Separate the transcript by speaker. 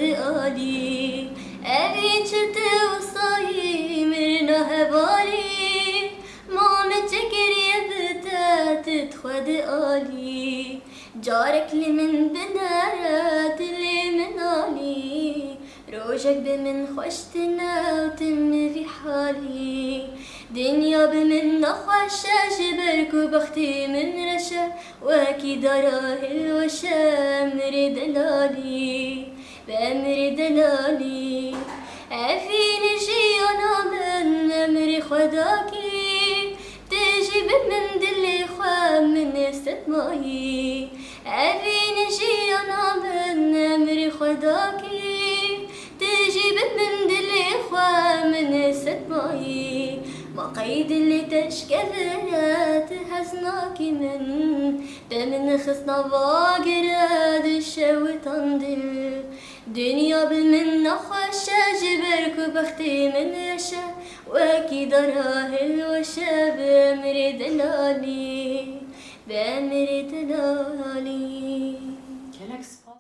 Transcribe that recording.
Speaker 1: تخود آلی اوین چرت وصایی مرنا هبالی مام چکری بتات تخود آلی جارك لمن بنارات لمن آلی روجك بمن خوشتنا وتم في حالي دنيا بمن نخوشة جبرك وبختي من رشا واكيد راه الوشا أمر دلالي بأمر دلالي عفين جيانا من أمر خداكي تجي بمن دلي خواه من استثماهي عفين جيانا من أمر خداكي تجي بمن دلي خواه من استثماهي ما قيد اللي تشكذرات حزناكي من بمن خصنا باقرات الشوي تنضل دنيا بمن نخوشة جبرك وبختي من رشا واكيد راه الوشا بأمر دلالي بأمر دلالي.